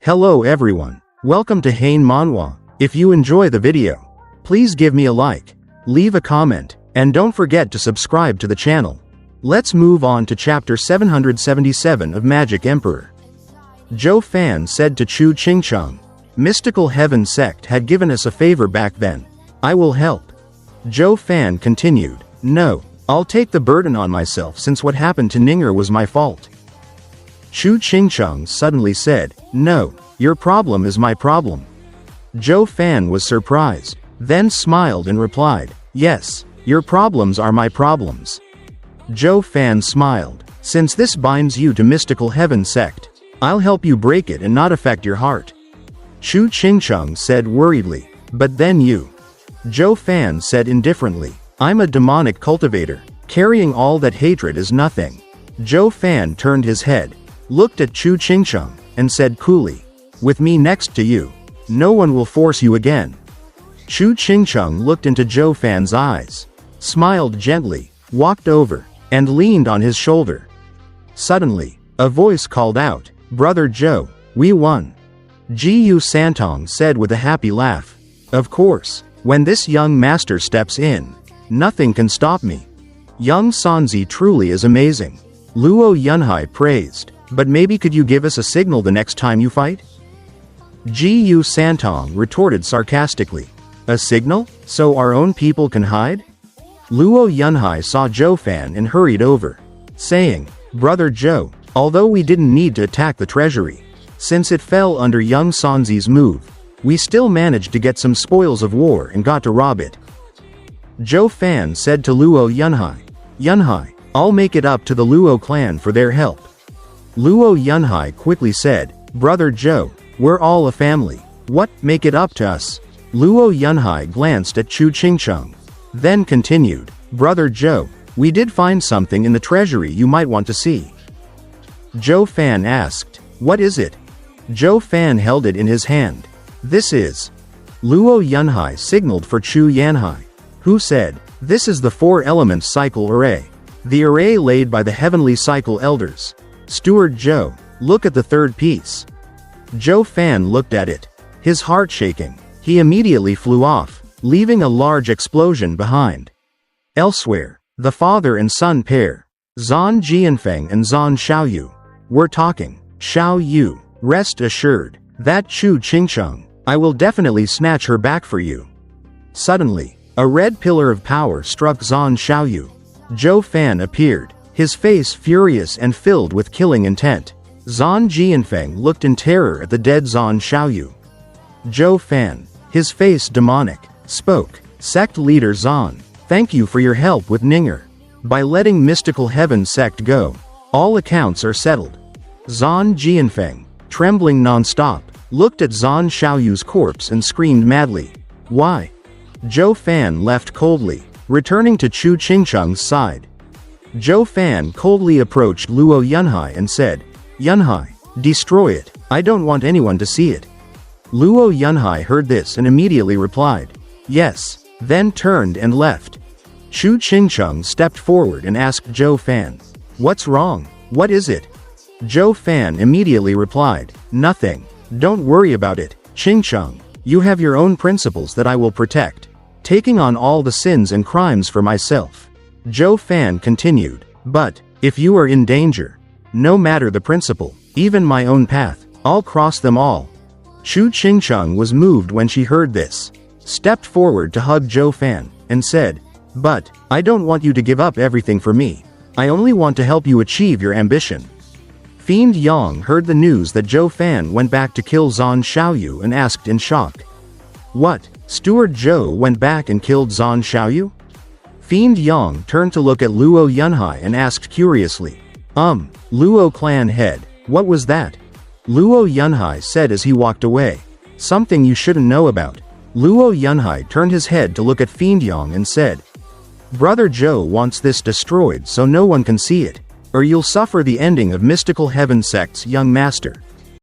Hello everyone. Welcome to Hain Manhua. If you enjoy the video, please give me a like, leave a comment, and don't forget to subscribe to the channel. Let's move on to chapter 777 of Magic Emperor. Zhou Fan said to Chu Qingcheng, "Mystical Heaven sect had given us a favor back then. I will help." Zhou Fan continued, "No, I'll take the burden on myself since what happened to Ninger was my fault." Chu Qingcheng suddenly said, "No, your problem is my problem." Zhou Fan was surprised, then smiled and replied, "Yes, your problems are my problems." Zhou Fan smiled, "Since this binds you to Mystical Heaven sect, I'll help you break it and not affect your heart." Chu Qingcheng said worriedly, "But then you." Zhou Fan said indifferently, "I'm a demonic cultivator. Carrying all that hatred is nothing." Zhou Fan turned his head, looked at Chu Qingcheng, and said coolly, "With me next to you, no one will force you again." Chu Qingcheng looked into Zhou Fan's eyes, smiled gently, walked over, and leaned on his shoulder. Suddenly, a voice called out, "Brother Zhou, we won." Jiyu Santong said with a happy laugh, "Of course, when this young master steps in, nothing can stop me. Young Sanzi truly is amazing." Luo Yunhai praised, "But maybe could you give us a signal the next time you fight?" Jiyu Santong retorted sarcastically, "A signal? So our own people can hide?" Luo Yunhai saw Zhou Fan and hurried over, saying, "Brother Zhou, although we didn't need to attack the treasury, since it fell under young Sanzi's move, we still managed to get some spoils of war and got to rob it." Zhou Fan said to Luo Yunhai, "Yunhai, I'll make it up to the Luo clan for their help." Luo Yunhai quickly said, "Brother Zhou, we're all a family. What, make it up to us?" Luo Yunhai glanced at Chu Qingcheng, then continued, "Brother Zhou, we did find something in the treasury you might want to see." Zhou Fan asked, "What is it?" Zhou Fan held it in his hand. "This is." Luo Yunhai signaled for Chu Yanhai, who said, "This is the four elements cycle array. The array laid by the heavenly cycle elders. Steward Zhou, look at the third piece." Zhou Fan looked at it, his heart shaking. He immediately flew off, leaving a large explosion behind. Elsewhere, the father and son pair, Zan Jianfeng and Zan Shaoyu, were talking. "Shaoyu, rest assured, that Chu Qingcheng, I will definitely snatch her back for you." Suddenly, a red pillar of power struck Zan Shaoyu. Zhou Fan appeared, his face furious and filled with killing intent. Zan Jianfeng looked in terror at the dead Zan Shaoyu. Zhou Fan, his face demonic, spoke, "Sect leader Zan, thank you for your help with Ninger. By letting Mystical Heaven sect go, all accounts are settled." Zan Jianfeng, trembling non-stop, looked at Zan Shaoyu's corpse and screamed madly, "Why?" Zhou Fan left coldly, returning to Chu Qingcheng's side. Zhou Fan coldly approached Luo Yunhai and said, "Yunhai, destroy it, I don't want anyone to see it." Luo Yunhai heard this and immediately replied, "Yes," then turned and left. Chu Qingcheng stepped forward and asked Zhou Fan, "What's wrong? What is it?" Zhou Fan immediately replied, "Nothing. Don't worry about it, Qingcheng. You have your own principles that I will protect, taking on all the sins and crimes for myself." Zhou Fan continued, "But, if you are in danger, no matter the principle, even my own path, I'll cross them all." Chu Qingcheng was moved when she heard this, stepped forward to hug Zhou Fan, and said, "But, I don't want you to give up everything for me. I only want to help you achieve your ambition." Fiend Yang heard the news that Zhou Fan went back to kill Zan Shaoyu and asked in shock, "What, Steward Zhou went back and killed Zan Shaoyu?" Fiend Yang turned to look at Luo Yunhai and asked curiously, Luo clan head, what was that?" Luo Yunhai said as he walked away, "Something you shouldn't know about." Luo Yunhai turned his head to look at Fiend Yang and said, "Brother Zhou wants this destroyed so no one can see it, or you'll suffer the ending of Mystical Heaven sect's young master."